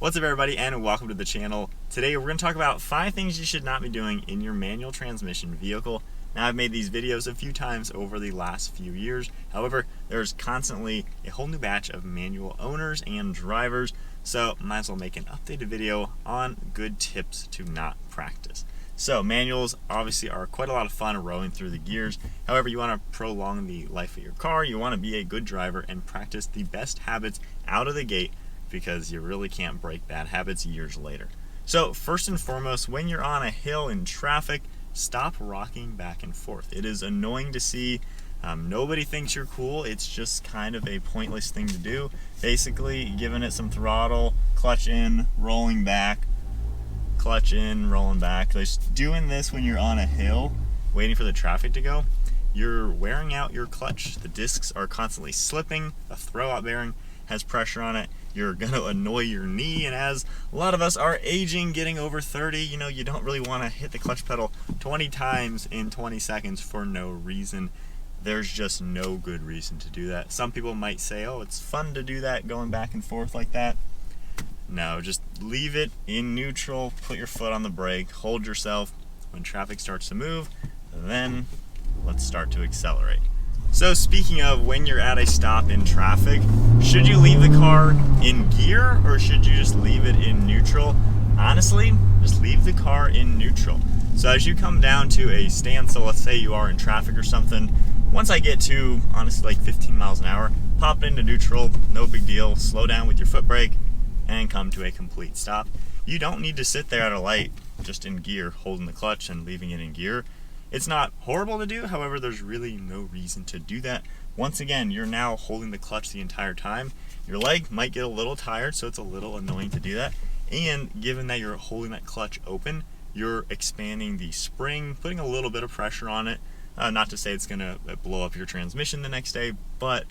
What's up everybody and welcome to the channel. Today we're going to talk about 5 things you should not be doing in your manual transmission vehicle. Now I've made these videos a few times over the last few years. However, there's constantly a whole new batch of manual owners and drivers, so might as well make an updated video on good tips to not practice. So manuals obviously are quite a lot of fun rowing through the gears. However, you want to prolong the life of your car. You want to be a good driver and practice the best habits out of the gate, because you really can't break bad habits years later. So first and foremost, when you're on a hill in traffic, stop rocking back and forth. It is annoying to see. Nobody thinks you're cool. It's just kind of a pointless thing to do. Basically, giving it some throttle, clutch in, rolling back, clutch in, rolling back. Just doing this when you're on a hill, waiting for the traffic to go, you're wearing out your clutch. The discs are constantly slipping, a throwout bearing has pressure on it. You're gonna annoy your knee, and as a lot of us are aging, getting over 30, you don't really want to hit the clutch pedal 20 times in 20 seconds for no reason. There's just no good reason to do that. Some people might say, oh, it's fun to do that, going back and forth like that. No, just leave it in neutral, put your foot on the brake, hold yourself. When traffic starts to move, then let's start to accelerate. So speaking of when you're at a stop in traffic, should you leave the car in gear or should you just leave it in neutral? Honestly, just leave the car in neutral. So as you come down to a standstill, let's say you are in traffic or something, once I get to, honestly, like 15 miles an hour, pop it into neutral, no big deal, slow down with your foot brake, and come to a complete stop. You don't need to sit there at a light just in gear, holding the clutch and leaving it in gear. It's not horrible to do, however, there's really no reason to do that. Once again, you're now holding the clutch the entire time. Your leg might get a little tired, so it's a little annoying to do that. And given that you're holding that clutch open, you're expanding the spring, putting a little bit of pressure on it. Not to say it's gonna blow up your transmission the next day, but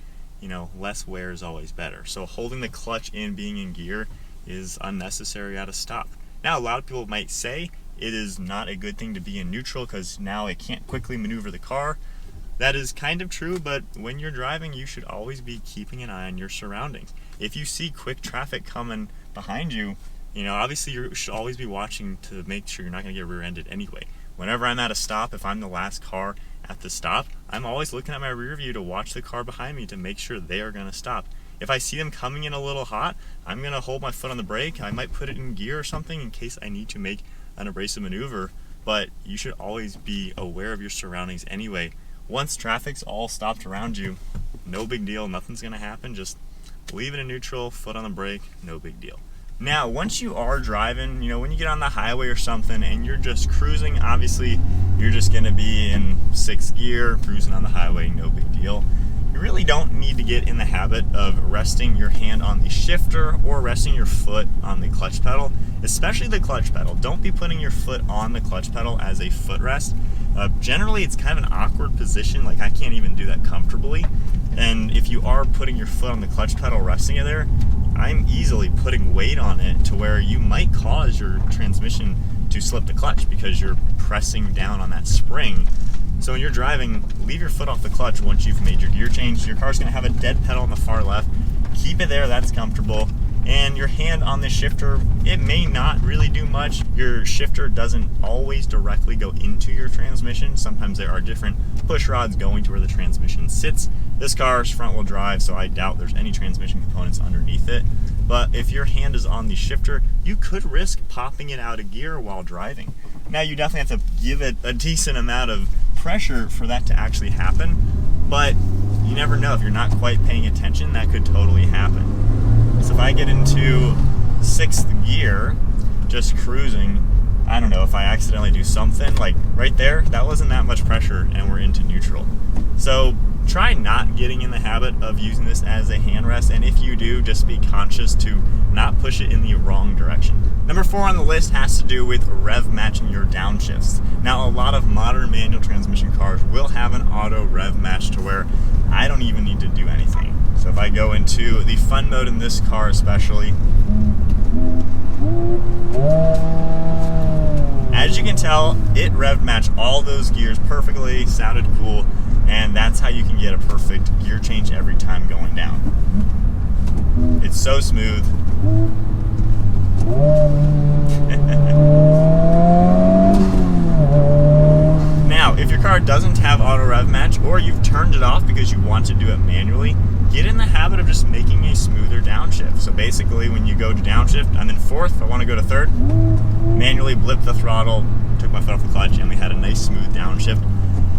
less wear is always better. So holding the clutch in, being in gear, is unnecessary at a stop. Now, a lot of people might say it is not a good thing to be in neutral because now it can't quickly maneuver the car. That is kind of true, but when you're driving, you should always be keeping an eye on your surroundings. If you see quick traffic coming behind you, obviously you should always be watching to make sure you're not going to get rear-ended anyway. Whenever I'm at a stop, if I'm the last car at the stop, I'm always looking at my rear view to watch the car behind me to make sure they are going to stop. If I see them coming in a little hot, I'm going to hold my foot on the brake. I might put it in gear or something in case I need to make an abrasive maneuver, but you should always be aware of your surroundings anyway. Once traffic's all stopped around you, no big deal, nothing's going to happen. Just leave it in neutral, foot on the brake, no big deal. Now, once you are driving, when you get on the highway or something and you're just cruising, obviously you're just going to be in 6th gear, cruising on the highway, no big deal. You really don't need to get in the habit of resting your hand on the shifter or resting your foot on the clutch pedal, especially the clutch pedal. Don't be putting your foot on the clutch pedal as a footrest. Generally, it's kind of an awkward position. Like, I can't even do that comfortably. And if you are putting your foot on the clutch pedal, resting it there, I'm easily putting weight on it to where you might cause your transmission to slip the clutch because you're pressing down on that spring. So when you're driving, leave your foot off the clutch once you've made your gear change. Your car's going to have a dead pedal on the far left. Keep it there, that's comfortable. And your hand on the shifter, it may not really do much. Your shifter doesn't always directly go into your transmission. Sometimes there are different push rods going to where the transmission sits. This car is front wheel drive, so I doubt there's any transmission components underneath it. But if your hand is on the shifter, you could risk popping it out of gear while driving. Now, you definitely have to give it a decent amount of pressure for that to actually happen, but you never know. If you're not quite paying attention, that could totally happen. So if I get into 6th gear, just cruising, I don't know, if I accidentally do something, like right there, that wasn't that much pressure and we're into neutral. So try not getting in the habit of using this as a handrest, and if you do, just be conscious to not push it in the wrong direction. Number 4 on the list has to do with rev matching your downshifts. Now, a lot of modern manual transmission cars will have an auto rev match to where I don't even need to do anything. So if I go into the fun mode in this car especially, as you can tell, it rev matched all those gears perfectly, sounded cool, and that's how you can get a perfect gear change every time going down. It's so smooth. Now, if your car doesn't have auto rev match, or you've turned it off because you want to do it manually, get in the habit of just making a smoother downshift. So basically, when you go to downshift, I'm in fourth, I want to go to third, manually blip the throttle, took my foot off the clutch, and we had a nice smooth downshift.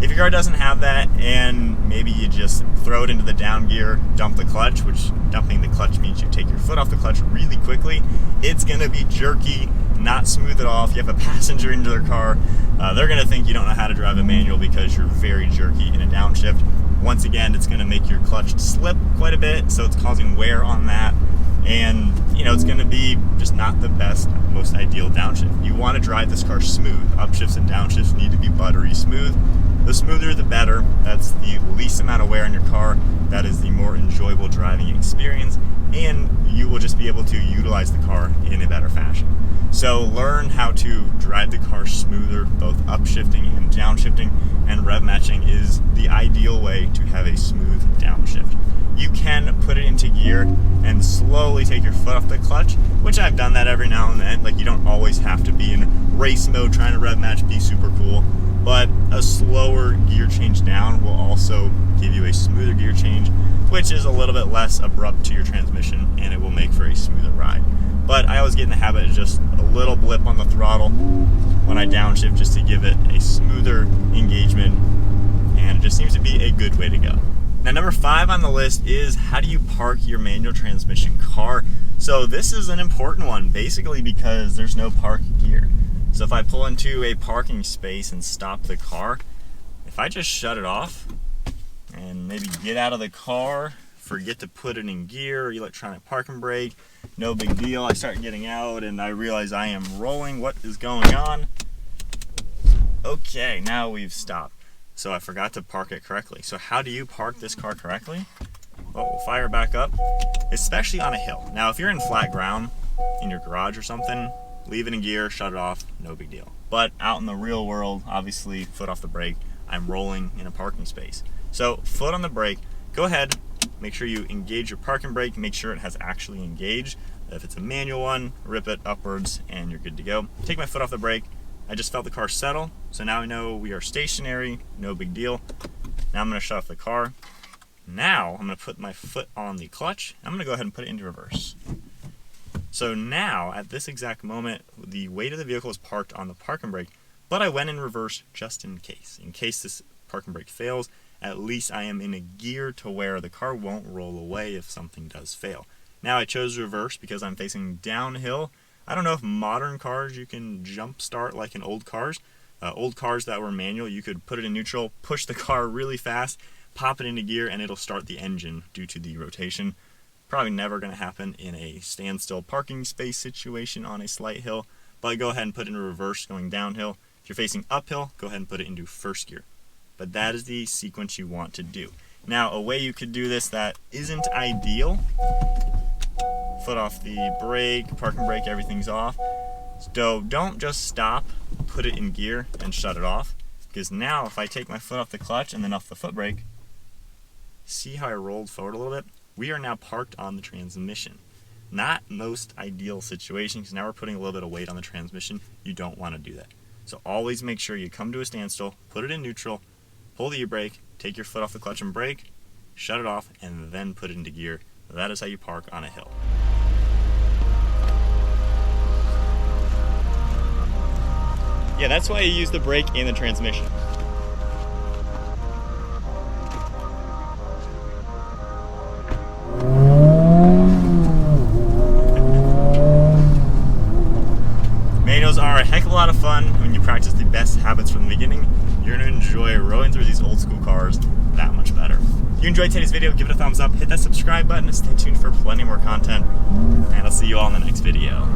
If your car doesn't have that, and maybe you just throw it into the down gear, dump the clutch, which dumping the clutch means you take your foot off the clutch really quickly, it's going to be jerky, not smooth at all. If you have a passenger into their car, they're going to think you don't know how to drive a manual because you're very jerky in a downshift. Once again, it's going to make your clutch slip quite a bit, so it's causing wear on that. And, you know, it's going to be just not the best, most ideal downshift. You want to drive this car smooth. Upshifts and downshifts need to be buttery smooth. The smoother, the better. That's the least amount of wear on your car. That is the more enjoyable driving experience. And you will just be able to utilize the car in a better fashion. So learn how to drive the car smoother, both upshifting and downshifting, and rev matching is the ideal way to have a smooth downshift. You can put it into gear and slowly take your foot off the clutch, which I've done that every now and then. Like, you don't always have to be in race mode trying to rev match, be super cool. But a slower gear change down will also give you a smoother gear change, which is a little bit less abrupt to your transmission, and it will make for a smoother ride. But I always get in the habit of just a little blip on the throttle when I downshift, just to give it a smoother engagement, and it just seems to be a good way to go. Now, number 5 on the list is, how do you park your manual transmission car? So this is an important one, basically because there's no park gear. So if I pull into a parking space and stop the car, if I just shut it off and maybe get out of the car, forget to put it in gear or electronic parking brake, no big deal. I start getting out and I realize I am rolling. What is going on? Okay, now we've stopped. So I forgot to park it correctly. So how do you park this car correctly? Well, we'll fire back up, especially on a hill. Now, if you're in flat ground in your garage or something, leave it in gear, shut it off, no big deal. But out in the real world, obviously, foot off the brake, I'm rolling in a parking space. So foot on the brake, go ahead, make sure you engage your parking brake, make sure it has actually engaged. If it's a manual one, rip it upwards and you're good to go. Take my foot off the brake. I just felt the car settle, so now I know we are stationary, no big deal. Now I'm gonna shut off the car. Now I'm gonna put my foot on the clutch. I'm gonna go ahead and put it into reverse. So now, at this exact moment, the weight of the vehicle is parked on the parking brake, but I went in reverse just in case. In case this parking brake fails, at least I am in a gear to where the car won't roll away if something does fail. Now I chose reverse because I'm facing downhill. I don't know if modern cars you can jump start like in old cars. Old cars that were manual, you could put it in neutral, push the car really fast, pop it into gear, and it'll start the engine due to the rotation. Probably never going to happen in a standstill parking space situation on a slight hill, but go ahead and put it in reverse going downhill. If you're facing uphill, go ahead and put it into first gear. But that is the sequence you want to do. Now, a way you could do this that isn't ideal, foot off the brake, parking brake, everything's off. So don't just stop, put it in gear, and shut it off. Because now if I take my foot off the clutch and then off the foot brake, see how I rolled forward a little bit? We are now parked on the transmission. Not most ideal situation, because now we're putting a little bit of weight on the transmission. You don't want to do that. So always make sure you come to a standstill, put it in neutral, pull the e-brake, take your foot off the clutch and brake, shut it off, and then put it into gear. That is how you park on a hill. Yeah, that's why you use the brake in the transmission. Manuals are a heck of a lot of fun when you practice the best habits from the beginning. You're going to enjoy rolling through these old school cars that much better. If you enjoyed today's video, give it a thumbs up, hit that subscribe button, and stay tuned for plenty more content. And I'll see you all in the next video.